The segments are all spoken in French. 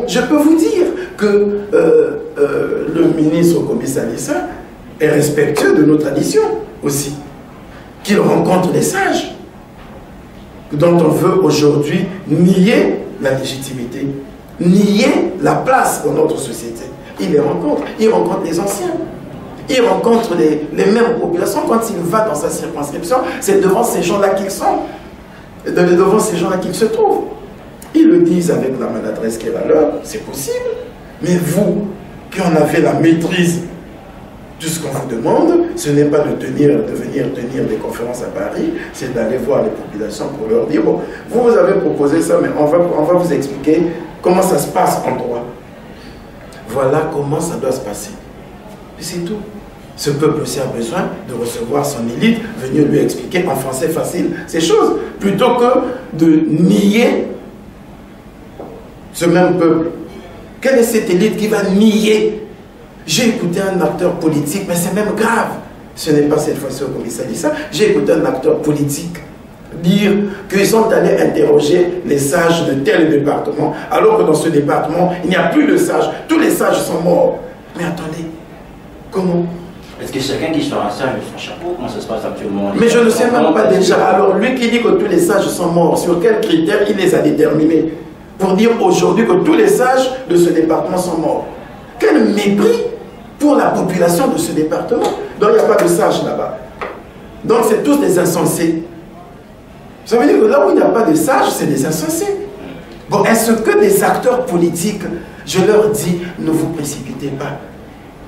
Je peux vous dire que le ministre Kombé Salissa est respectueux de nos traditions aussi, qu'il rencontre les sages, dont on veut aujourd'hui nier la légitimité, nier la place dans notre société. Il les rencontre, il rencontre les anciens, il rencontre les mêmes populations. Quand il va dans sa circonscription, c'est devant ces gens-là qu'ils sont, devant ces gens-là qu'ils se trouvent. Ils le disent avec la maladresse qui est la leur, c'est possible. Mais vous, qui en avez la maîtrise, tout ce qu'on vous demande, ce n'est pas de venir tenir des conférences à Paris, c'est d'aller voir les populations pour leur dire, bon, vous avez proposé ça, mais on va vous expliquer comment ça se passe en droit. Voilà comment ça doit se passer. Et c'est tout. Ce peuple aussi a besoin de recevoir son élite, venir lui expliquer en français facile ces choses, plutôt que de nier ce même peuple. Quelle est cette élite qui va nier? J'ai écouté un acteur politique, mais c'est même grave. Ce n'est pas cette fois-ci au Kombé Salissa. J'ai écouté un acteur politique dire qu'ils sont allés interroger les sages de tel département, alors que dans ce département, il n'y a plus de sages. Tous les sages sont morts. Mais attendez, comment? Est-ce que chacun qui sera un sage de son chapeau? Comment ça se passe actuellement? Mais je ne sais même pas déjà. Alors lui qui dit que tous les sages sont morts, sur quels critères il les a déterminés pour dire aujourd'hui que tous les sages de ce département sont morts? Quel mépris pour la population de ce département. Donc il n'y a pas de sages là-bas. Donc c'est tous des insensés. Ça veut dire que là où il n'y a pas de sages, c'est des insensés. Bon, est-ce que des acteurs politiques, je leur dis, ne vous précipitez pas,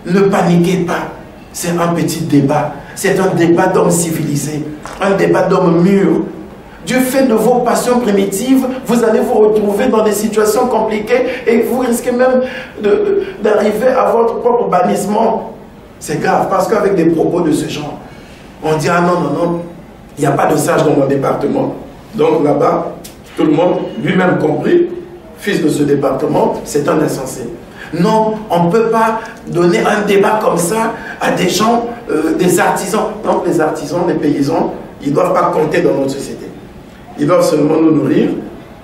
ne paniquez pas. C'est un petit débat. C'est un débat d'hommes civilisés, un débat d'hommes mûrs. Du fait de vos passions primitives, vous allez vous retrouver dans des situations compliquées et vous risquez même d'arriver à votre propre bannissement. C'est grave, parce qu'avec des propos de ce genre, on dit, ah non, non, non, il n'y a pas de sage dans mon département. Donc là-bas, tout le monde, lui-même compris, fils de ce département, c'est un insensé. Non, on ne peut pas donner un débat comme ça à des gens, des artisans. Donc les artisans, les paysans, ils ne doivent pas compter dans notre société. Ils doivent seulement nous nourrir,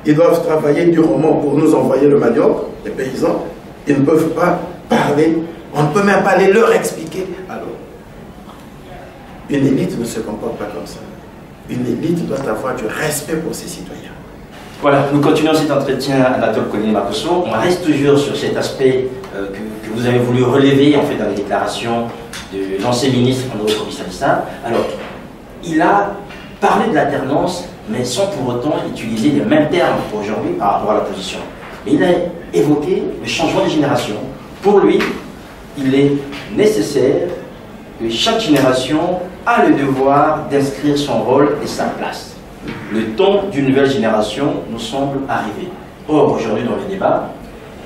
ils doivent travailler durement pour nous envoyer le manioc, les paysans. Ils ne peuvent pas parler, on ne peut même pas aller leur expliquer. Alors, une élite ne se comporte pas comme ça. Une élite doit avoir du respect pour ses citoyens. Voilà, nous continuons cet entretien à Anatole Koné-Makosso. On reste toujours sur cet aspect que vous avez voulu relever en fait dans les déclarations de l'ancien ministre André Kombé Salissa. Alors, il a parlé de l'alternance, mais sans pour autant utiliser les mêmes termes aujourd'hui par rapport à l'opposition. Mais il a évoqué le changement de génération. Pour lui, il est nécessaire que chaque génération a le devoir d'inscrire son rôle et sa place. Le temps d'une nouvelle génération nous semble arriver. Or, aujourd'hui dans le débat,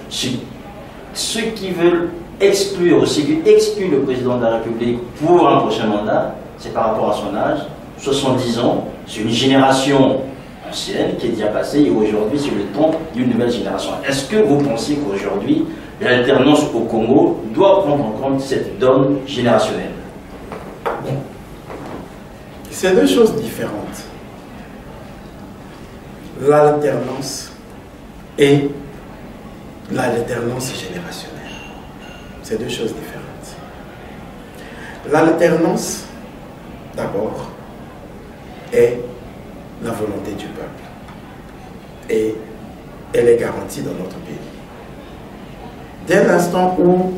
ceux qui veulent exclure, ceux qui excluent le président de la République pour un prochain mandat, c'est par rapport à son âge, 70 ans, c'est une génération ancienne qui est déjà passée et aujourd'hui c'est le temps d'une nouvelle génération. Est-ce que vous pensez qu'aujourd'hui l'alternance au Congo doit prendre en compte cette donne générationnelle? C'est deux choses différentes. L'alternance et l'alternance générationnelle. C'est deux choses différentes. L'alternance, d'abord, est la volonté du peuple. Et elle est garantie dans notre pays. Dès l'instant où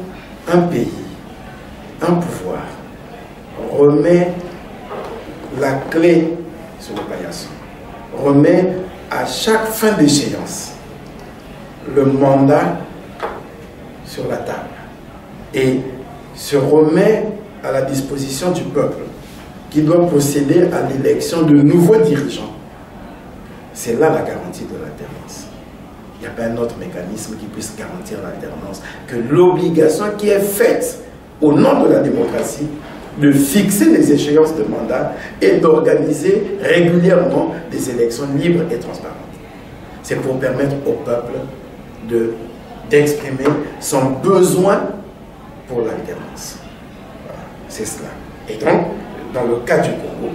un pays, un pouvoir, remet la clé sur le paillasson, remet à chaque fin d'échéance le mandat sur la table et se remet à la disposition du peuple qui doit procéder à l'élection de nouveaux dirigeants. C'est là la garantie de l'alternance. Il n'y a pas un autre mécanisme qui puisse garantir l'alternance que l'obligation qui est faite au nom de la démocratie de fixer les échéances de mandat et d'organiser régulièrement des élections libres et transparentes. C'est pour permettre au peuple d'exprimer son besoin pour l'alternance. Voilà, c'est cela. Et donc, dans le cas du Congo,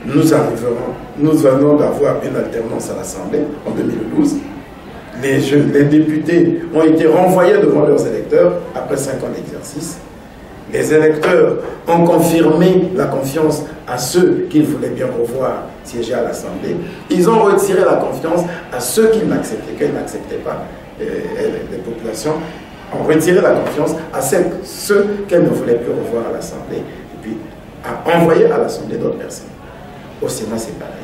nous allons d'avoir une alternance à l'Assemblée en 2012. les députés ont été renvoyés devant leurs électeurs après 5 ans d'exercice. Les électeurs ont confirmé la confiance à ceux qu'ils voulaient bien revoir siéger à l'Assemblée. Ils ont retiré la confiance à ceux qui n'acceptaient pas. Les populations ont retiré la confiance à ceux qu'elles ne voulaient plus revoir à l'Assemblée. Et puis, à envoyer à l'Assemblée d'autres personnes. Au Sénat, c'est pareil.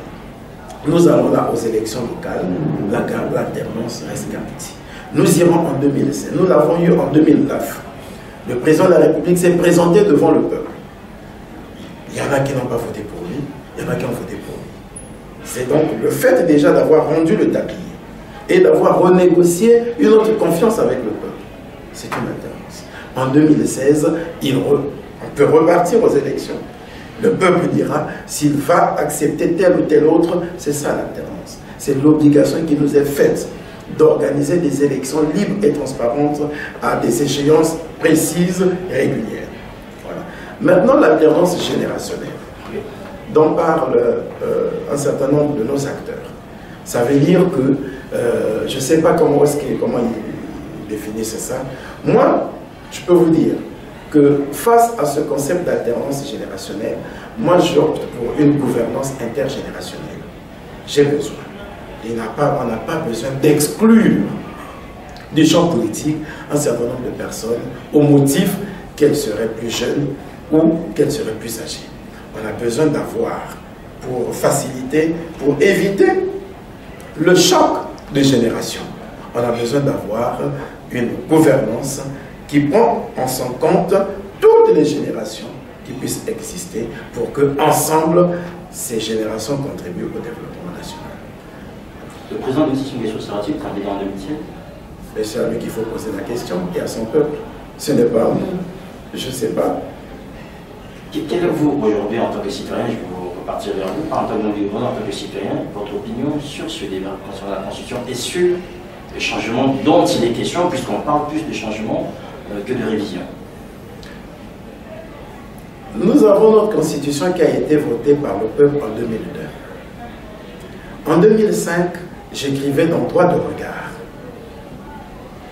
Nous allons là aux élections locales, l'alternance reste garantie. Nous irons en 2016, nous l'avons eu en 2009. Le président de la République s'est présenté devant le peuple. Il y en a qui n'ont pas voté pour lui, il y en a qui ont voté pour lui. C'est donc le fait déjà d'avoir rendu le tablier et d'avoir renégocié une autre confiance avec le peuple. C'est une alternance. En 2016, on peut repartir aux élections. Le peuple dira s'il va accepter tel ou tel autre, c'est ça l'alternance. C'est l'obligation qui nous est faite d'organiser des élections libres et transparentes à des échéances précises et régulières. Voilà. Maintenant, l'alternance générationnelle, dont parle un certain nombre de nos acteurs. Ça veut dire que, je ne sais pas comment ils définissent ça. Moi, je peux vous dire que face à ce concept d'alternance générationnelle, moi j'opte pour une gouvernance intergénérationnelle. J'ai besoin. On n'a pas besoin d'exclure du champ politique un certain nombre de personnes au motif qu'elles seraient plus jeunes ou qu'elles seraient plus âgées. On a besoin d'avoir, pour faciliter, pour éviter le choc de génération, on a besoin d'avoir une gouvernance qui prend en son compte toutes les générations qui puissent exister pour que, ensemble, ces générations contribuent au développement national. Le président de Sassou Nguesso sera-t-il candidat en 2017? Mais c'est à lui qu'il faut poser la question et à son peuple. Ce n'est pas à nous. Je ne sais pas. Quel est vous, aujourd'hui, en tant que citoyen, je vais vous repartir vers vous, en tant que non-libre, en tant que citoyen, votre opinion sur ce débat concernant la Constitution et sur le changement dont il est question, puisqu'on parle plus de changement que de révision? Nous avons notre Constitution qui a été votée par le peuple en 2002. En 2005, j'écrivais dans Droit de regard,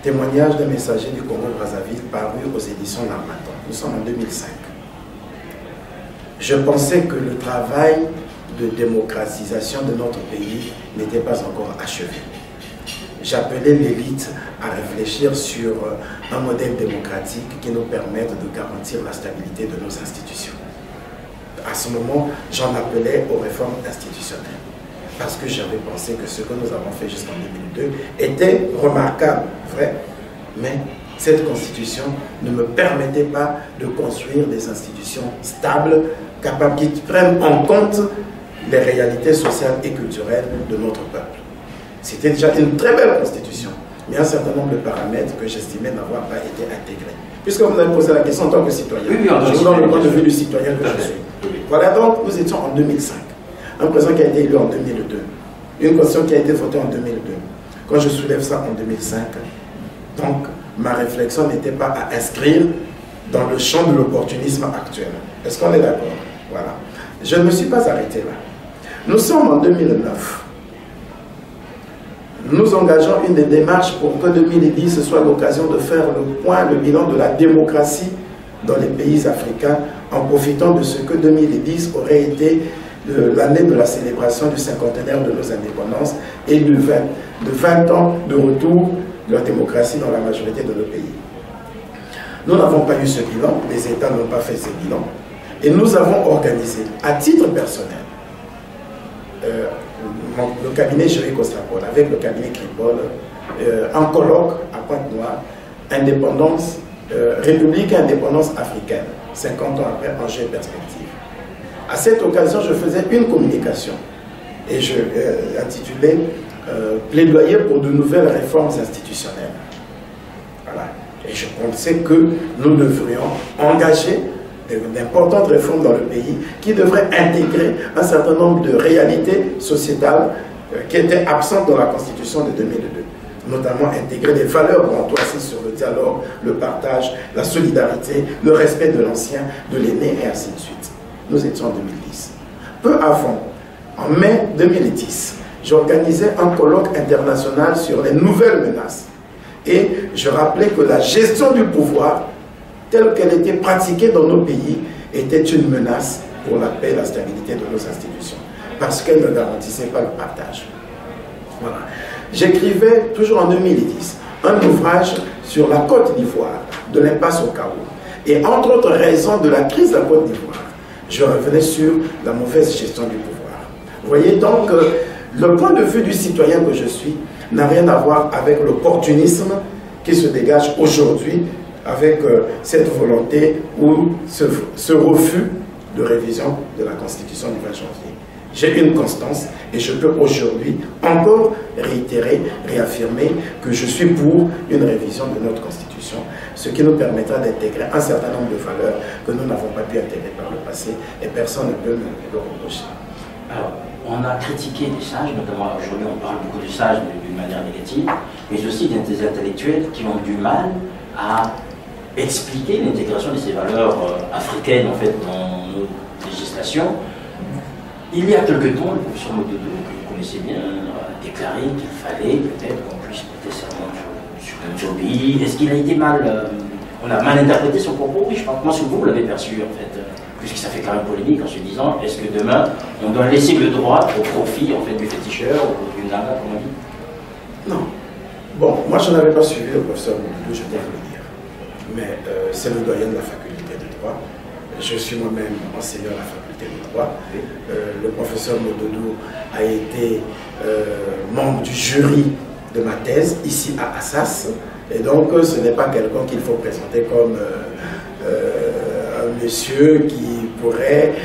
témoignage d'un messager du Congo-Brazzaville paru aux éditions L'Harmattan. Nous sommes en 2005. Je pensais que le travail de démocratisation de notre pays n'était pas encore achevé. J'appelais l'élite à réfléchir sur un modèle démocratique qui nous permette de garantir la stabilité de nos institutions. À ce moment, j'en appelais aux réformes institutionnelles. Parce que j'avais pensé que ce que nous avons fait jusqu'en 2002 était remarquable, vrai, mais cette constitution ne me permettait pas de construire des institutions stables, capables, qui prennent en compte les réalités sociales et culturelles de notre peuple. C'était déjà une très belle constitution, mais un certain nombre de paramètres que j'estimais n'avoir pas été intégrés. Puisque vous m'avez posé la question en tant que citoyen, je vous donne le point de vue du citoyen que je suis. Voilà, donc nous étions en 2005. Un président qui a été élu en 2002, une constitution qui a été votée en 2002. Quand je soulève ça en 2005, donc ma réflexion n'était pas à inscrire dans le champ de l'opportunisme actuel. Est-ce qu'on est d'accord? Voilà. Je ne me suis pas arrêté là. Nous sommes en 2009. Nous engageons une démarche pour que 2010 soit l'occasion de faire le point, le bilan de la démocratie dans les pays africains, en profitant de ce que 2010 aurait été l'année de la célébration du cinquantenaire de nos indépendances et de 20 ans de retour de la démocratie dans la majorité de nos pays. Nous n'avons pas eu ce bilan, les États n'ont pas fait ce bilan, et nous avons organisé, à titre personnel, le cabinet Géry-Costrapol, avec le cabinet Cripol, un colloque à Pointe-Noire, indépendance, République et indépendance africaine, 50 ans après, enjeux et perspectives. À cette occasion, je faisais une communication et je intitulais plaidoyer pour de nouvelles réformes institutionnelles. Voilà. Et je pensais que nous devrions engager d'importantes réformes dans le pays qui devraient intégrer un certain nombre de réalités sociétales qui étaient absentes dans la Constitution de 2002. Notamment intégrer des valeurs assises sur le dialogue, le partage, la solidarité, le respect de l'ancien, de l'aîné et ainsi de suite. Nous étions en 2010. Peu avant, en mai 2010, j'organisais un colloque international sur les nouvelles menaces. Et je rappelais que la gestion du pouvoir, telle qu'elle était pratiquée dans nos pays, était une menace pour la paix et la stabilité de nos institutions, parce qu'elle ne garantissait pas le partage. Voilà. J'écrivais, toujours en 2010, un ouvrage sur la Côte d'Ivoire, de l'impasse au chaos. Et entre autres raisons de la crise de la Côte d'Ivoire, je revenais sur la mauvaise gestion du pouvoir. Vous voyez donc, le point de vue du citoyen que je suis n'a rien à voir avec l'opportunisme qui se dégage aujourd'hui avec cette volonté ou ce refus de révision de la Constitution du 20 janvier. J'ai une constance et je peux aujourd'hui encore réitérer, réaffirmer que je suis pour une révision de notre Constitution, ce qui nous permettra d'intégrer un certain nombre de valeurs que nous n'avons pas pu intégrer par le passé et personne ne peut me le reprocher. Alors, on a critiqué des sages, notamment aujourd'hui on parle beaucoup de sages d'une manière négative, mais aussi des intellectuels qui ont du mal à expliquer l'intégration de ces valeurs africaines en fait dans nos législations. Il y a quelque temps, le professeur Mododo, que vous connaissez bien, a déclaré qu'il fallait peut-être qu'on puisse prêter serment sur Njobi. Est-ce qu'il a été mal, on a mal interprété son propos? Oui, je pense que vous l'avez perçu en fait, puisque ça fait quand même polémique en se disant, est-ce que demain on doit laisser le droit au profit en fait du féticheur ou du naga, comme on dit? Non. Bon, moi je n'avais pas suivi le professeur Mododo, je dois vous le dire. Mais c'est le doyen de la faculté de droit. Je suis moi-même enseignant à la faculté de droit. Le professeur Mododo a été membre du jury de ma thèse ici à Assas. Et donc ce n'est pas quelqu'un qu'il faut présenter comme un monsieur qui pourrait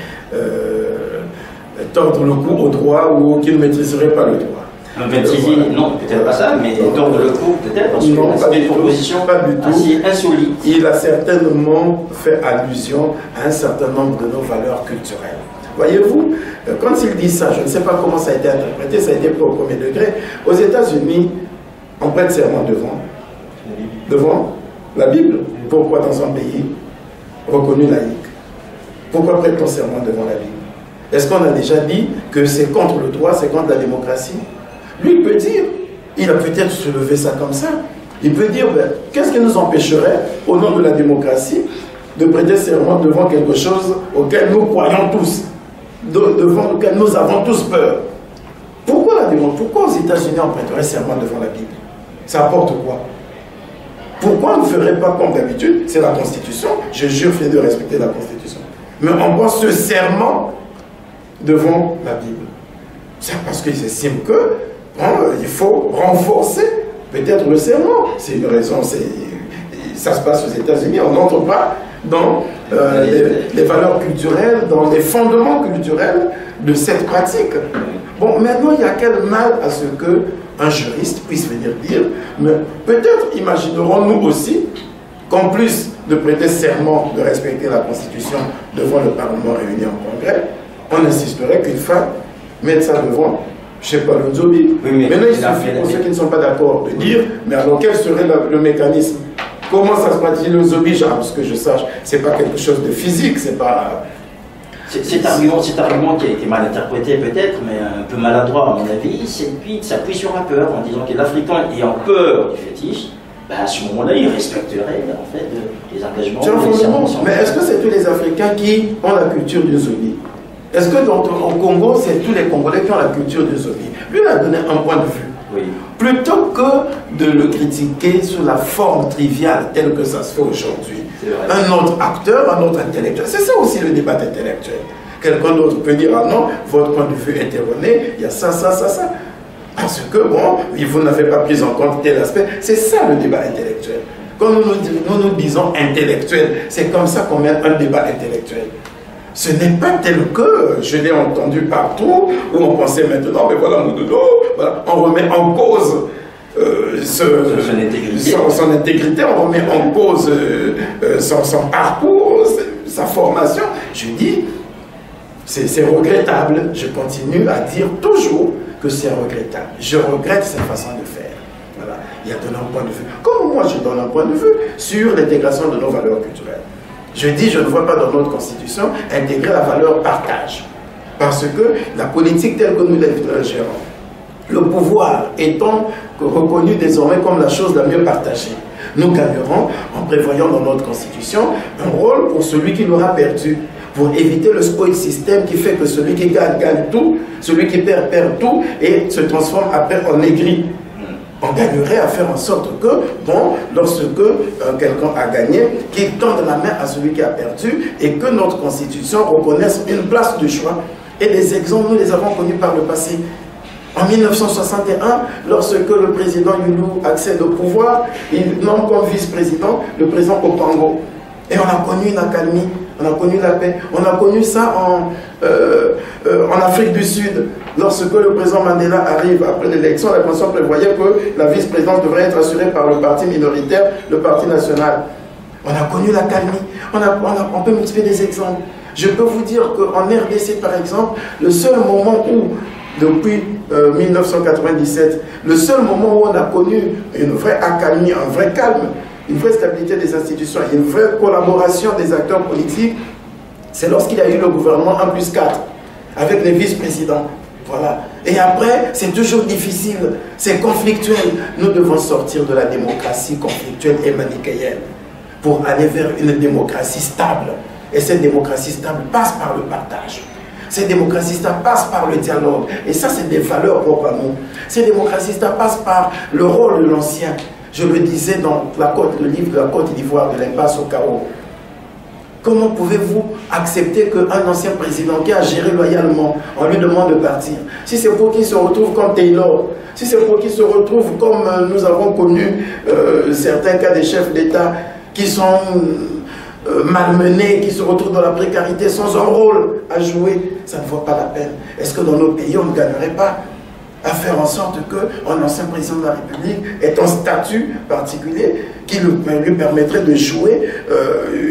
tordre le cou au droit ou qui ne maîtriserait pas le droit. Non, peut-être pas ça, mais tordre le cou, peut-être, parce que c'est une proposition assez insolite. Il a certainement fait allusion à un certain nombre de nos valeurs culturelles. Voyez-vous, quand il dit ça, je ne sais pas comment ça a été interprété, ça a été au premier degré. Aux États-Unis, on prête serment devant la Bible. Pourquoi dans un pays reconnu laïque? Pourquoi prête-t-on serment devant la Bible? Est-ce qu'on a déjà dit que c'est contre le droit, c'est contre la démocratie? Lui, il peut dire, il a peut-être soulevé ça comme ça. Il peut dire, ben, qu'est-ce qui nous empêcherait, au nom de la démocratie, de prêter serment devant quelque chose auquel nous croyons tous, devant lequel nous avons tous peur? Pourquoi la démocratie? Pourquoi aux États-Unis on prêterait serment devant la Bible? Ça apporte quoi? Pourquoi on ne ferait pas comme d'habitude? C'est la Constitution, je jure de respecter la Constitution. Mais on prend ce serment devant la Bible. C'est parce qu'ils estiment que il faut renforcer peut-être le serment. C'est une raison, ça se passe aux États-Unis, on n'entre pas dans les valeurs culturelles, dans les fondements culturels de cette pratique. Bon, maintenant, il y a quel mal à ce qu'un juriste puisse venir dire, mais peut-être imaginerons-nous aussi qu'en plus de prêter serment de respecter la Constitution devant le Parlement réuni en congrès, on insisterait qu'une femme mette ça devant, je ne sais pas, le Njobi. Oui, maintenant, il suffit pour ceux qui ne sont pas d'accord de dire, mais alors quel serait le mécanisme? Comment ça se pratique le Njobi? Parce que je sache, ce n'est pas quelque chose de physique, c'est pas... Cet argument qui a été mal interprété peut-être, mais un peu maladroit à mon avis, ça appuie sur la peur, en disant que l'Africain ayant peur du fétiche, ben à ce moment-là, il respecterait en fait les engagements. Mais est-ce que c'est tous les Africains qui ont la culture du Njobi? Est-ce que au Congo, c'est tous les Congolais qui ont la culture du Njobi? Lui, il a donné un point de vue. Oui. Plutôt que de le critiquer sur la forme triviale telle que ça se fait aujourd'hui. Un autre acteur, un autre intellectuel. C'est ça aussi le débat intellectuel. Quelqu'un d'autre peut dire, ah non, votre point de vue est erroné, il y a ça, ça, ça, ça. Parce que, bon, vous n'avez pas pris en compte tel aspect. C'est ça le débat intellectuel. Quand nous disons intellectuel, c'est comme ça qu'on met un débat intellectuel. Ce n'est pas tel que je l'ai entendu partout, où on pensait maintenant, mais voilà, voilà, on remet en cause son intégrité, on remet en cause son parcours, sa formation. Je dis, c'est regrettable. Je continue à dire toujours que c'est regrettable. Je regrette cette façon de faire. Voilà. Il y a donné un point de vue. Comme moi, je donne un point de vue sur l'intégration de nos valeurs culturelles. Je dis, je ne vois pas dans notre Constitution intégrer la valeur partage. Parce que la politique telle que nous la gérons, le pouvoir étant reconnu désormais comme la chose la mieux partagée. Nous gagnerons en prévoyant dans notre constitution un rôle pour celui qui l'aura perdu, pour éviter le spoil système qui fait que celui qui gagne, gagne tout, celui qui perd, perd tout et se transforme après en aigri. On gagnerait à faire en sorte que, bon, lorsque quelqu'un a gagné, qu'il tende la main à celui qui a perdu et que notre constitution reconnaisse une place de choix. Et des exemples, nous les avons connus par le passé. En 1961, lorsque le président Youlou accède au pouvoir, il nomme comme vice-président le président Opango. Et on a connu une accalmie, on a connu la paix. On a connu ça en Afrique du Sud. Lorsque le président Mandela arrive après l'élection, la Constitution prévoyait que la vice-présidence devrait être assurée par le parti minoritaire, le parti national. On a connu l'accalmie. On peut multiplier des exemples. Je peux vous dire qu'en RDC, par exemple, le seul moment où, depuis 1997, le seul moment où on a connu une vraie accalmie, un vrai calme, une vraie stabilité des institutions, une vraie collaboration des acteurs politiques, c'est lorsqu'il y a eu le gouvernement 1+4, avec les vice-présidents. Voilà. Et après, c'est toujours difficile, c'est conflictuel. Nous devons sortir de la démocratie conflictuelle et manichéenne pour aller vers une démocratie stable. Et cette démocratie stable passe par le partage. Cette démocratie stable passe par le dialogue. Et ça, c'est des valeurs propres à nous. Cette démocratie stable passe par le rôle de l'ancien. Je le disais dans le livre de la Côte d'Ivoire, de l'impasse au chaos. Comment pouvez-vous accepter qu'un ancien président qui a géré loyalement, on lui demande de partir? Si c'est pour qu'il se retrouve comme Taylor, si c'est pour qu'il se retrouve comme nous avons connu certains cas des chefs d'État qui sont malmenés, qui se retrouvent dans la précarité sans un rôle à jouer, ça ne vaut pas la peine. Est-ce que dans nos pays, on ne gagnerait pas à faire en sorte qu'un ancien président de la République ait un statut particulier qui lui permettrait de jouer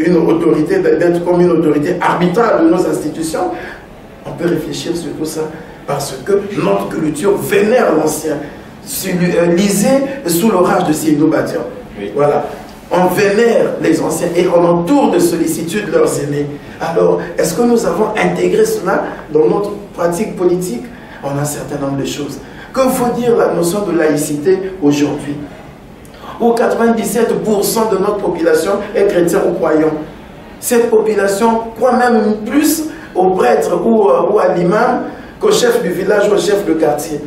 une autorité, d'être comme une autorité arbitrale de nos institutions? On peut réfléchir sur tout ça parce que notre culture vénère l'ancien. Lisez Sous l'orage de Seydou Badian. Oui. Voilà. On vénère les anciens et on entoure de sollicitude leurs aînés. Alors, est-ce que nous avons intégré cela dans notre pratique politique? On a un certain nombre de choses. Que faut dire la notion de laïcité aujourd'hui? Où 97% de notre population est chrétien ou croyant. Cette population croit même plus au prêtre ou à l'imam qu'au chef du village ou au chef de quartier.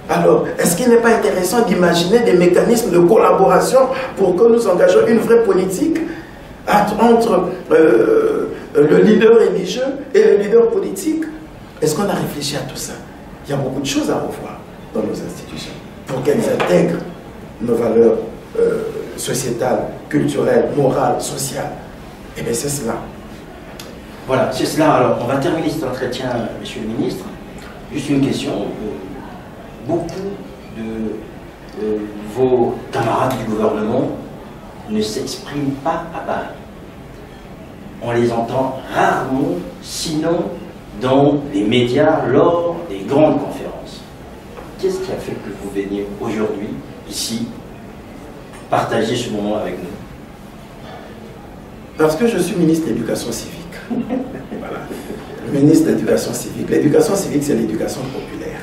Alors, est-ce qu'il n'est pas intéressant d'imaginer des mécanismes de collaboration pour que nous engagions une vraie politique entre le leader religieux et le leader politique? Est-ce qu'on a réfléchi à tout ça? Il y a beaucoup de choses à revoir dans nos institutions pour qu'elles intègrent nos valeurs sociétales, culturelles, morales, sociales. Et bien c'est cela. Voilà, c'est cela. Alors, on va terminer cet entretien, Monsieur le Ministre. Juste une question. Beaucoup de vos camarades du gouvernement ne s'expriment pas à Paris. On les entend rarement, sinon dans les médias, lors des grandes conférences. Qu'est-ce qui a fait que vous veniez aujourd'hui, ici, partager ce moment avec nous? Parce que je suis ministre de l'Éducation civique. Voilà. Ministre de l'Éducation civique. L'éducation civique, c'est l'éducation populaire.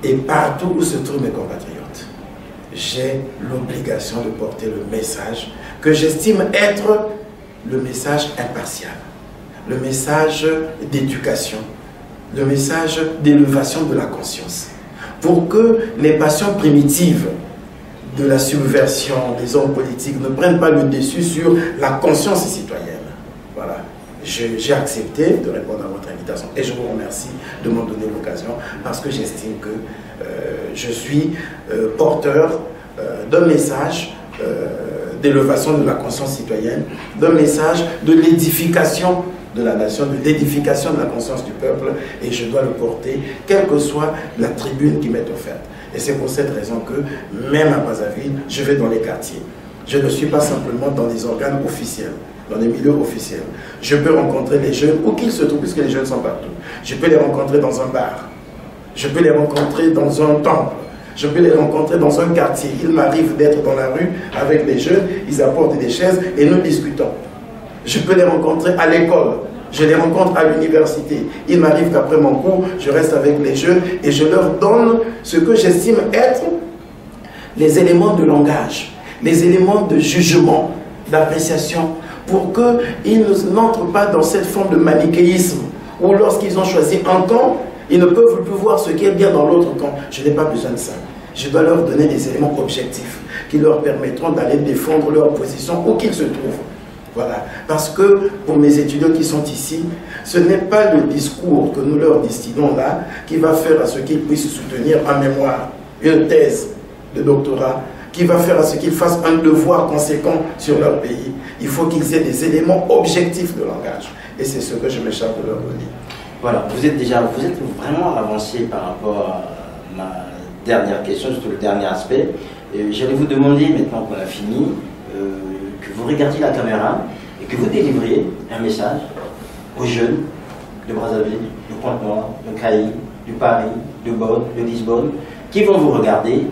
Et partout où se trouvent mes compatriotes, j'ai l'obligation de porter le message que j'estime être le message impartial, le message d'éducation, le message d'élévation de la conscience, pour que les passions primitives de la subversion des hommes politiques ne prennent pas le dessus sur la conscience citoyenne. Voilà. J'ai accepté de répondre à votre invitation et je vous remercie de m'en donner l'occasion parce que j'estime que je suis porteur d'un message d'élévation de la conscience citoyenne, d'un message de l'édification de la nation, de l'édification de la conscience du peuple, et je dois le porter, quelle que soit la tribune qui m'est offerte. Et c'est pour cette raison que, même à Brazzaville, je vais dans les quartiers. Je ne suis pas simplement dans les organes officiels, dans les milieux officiels. Je peux rencontrer les jeunes, où qu'ils se trouvent, puisque les jeunes sont partout. Je peux les rencontrer dans un bar. Je peux les rencontrer dans un temple. Je peux les rencontrer dans un quartier. Il m'arrive d'être dans la rue avec les jeunes, ils apportent des chaises et nous discutons. Je peux les rencontrer à l'école. Je les rencontre à l'université. Il m'arrive qu'après mon cours, je reste avec les jeunes et je leur donne ce que j'estime être les éléments de langage, les éléments de jugement, d'appréciation, pour qu'ils n'entrent pas dans cette forme de manichéisme où lorsqu'ils ont choisi un camp, ils ne peuvent plus voir ce qui est bien dans l'autre camp. Je n'ai pas besoin de ça. Je dois leur donner des éléments objectifs qui leur permettront d'aller défendre leur position où qu'ils se trouvent. Voilà. Parce que pour mes étudiants qui sont ici, ce n'est pas le discours que nous leur distillons là qui va faire à ce qu'ils puissent soutenir un mémoire, une thèse de doctorat, qui va faire à ce qu'ils fassent un devoir conséquent sur leur pays. Il faut qu'ils aient des éléments objectifs de langage. Et c'est ce que je me charge de leur donner. Voilà, vous êtes vraiment avancé par rapport à ma dernière question, surtout le dernier aspect. J'allais vous demander, maintenant qu'on a fini, que vous regardiez la caméra et que vous délivriez un message aux jeunes de Brazzaville, de Pointe-Noire, de Caï, de Paris, de Bonn, de Lisbonne, qui vont vous regarder,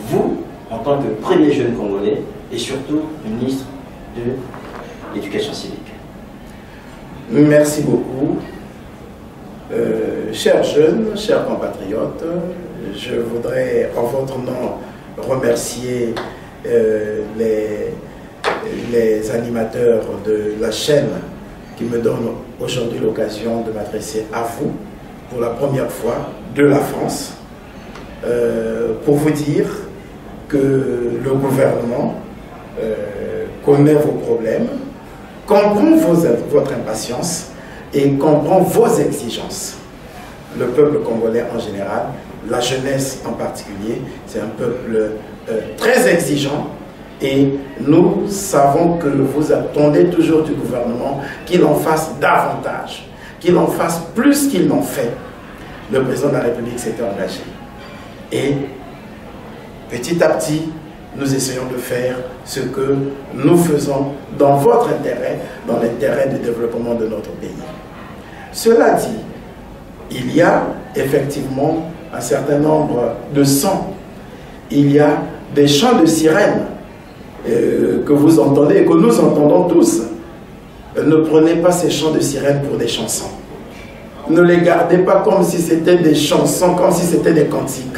vous, en tant que premier jeune Congolais, et surtout ministre de l'Éducation civique. Merci beaucoup. Chers jeunes, chers compatriotes, je voudrais en votre nom remercier les animateurs de la chaîne qui me donnent aujourd'hui l'occasion de m'adresser à vous pour la première fois de la France pour vous dire que le gouvernement connaît vos problèmes, comprend votre impatience et comprend vos exigences. Le peuple congolais en général, la jeunesse en particulier, c'est un peuple très exigeant et nous savons que vous attendez toujours du gouvernement qu'il en fasse davantage, qu'il en fasse plus qu'il n'en fait. Le président de la République s'est engagé. Et petit à petit, nous essayons de faire ce que nous faisons dans votre intérêt, dans l'intérêt du développement de notre pays. Cela dit, il y a effectivement un certain nombre de sons. Il y a des chants de sirènes que vous entendez et que nous entendons tous. Ne prenez pas ces chants de sirènes pour des chansons. Ne les gardez pas comme si c'était des chansons, comme si c'était des cantiques.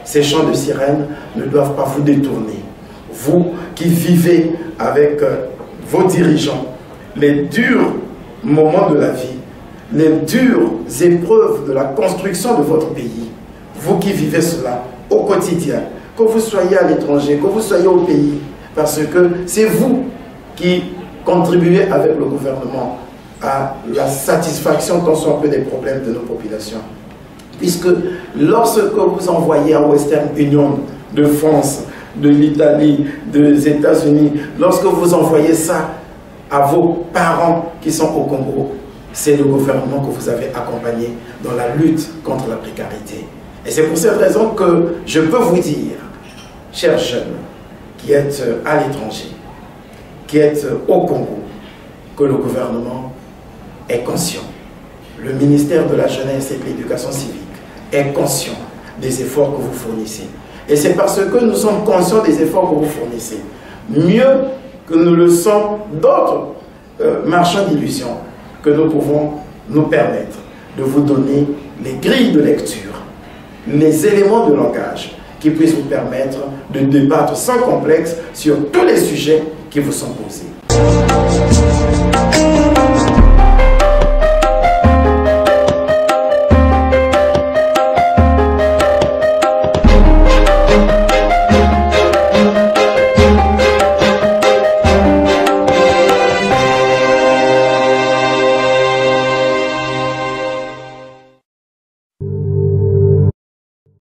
Ces chants de sirènes ne doivent pas vous détourner. Vous qui vivez avec vos dirigeants les durs moments de la vie, les dures épreuves de la construction de votre pays, vous qui vivez cela au quotidien, que vous soyez à l'étranger, que vous soyez au pays, parce que c'est vous qui contribuez avec le gouvernement à la satisfaction tant soit peu des problèmes de nos populations. Puisque lorsque vous envoyez à Western Union de France, de l'Italie, des États-Unis, lorsque vous envoyez ça à vos parents qui sont au Congo, c'est le gouvernement que vous avez accompagné dans la lutte contre la précarité. Et c'est pour cette raison que je peux vous dire, chers jeunes qui êtes à l'étranger, qui êtes au Congo, que le gouvernement est conscient. Le ministère de la Jeunesse et de l'Éducation civique est conscient des efforts que vous fournissez. Et c'est parce que nous sommes conscients des efforts que vous fournissez, mieux que nous le sont d'autres marchands d'illusions, que nous pouvons nous permettre de vous donner les grilles de lecture, les éléments de langage qui puissent vous permettre de débattre sans complexe sur tous les sujets qui vous sont posés.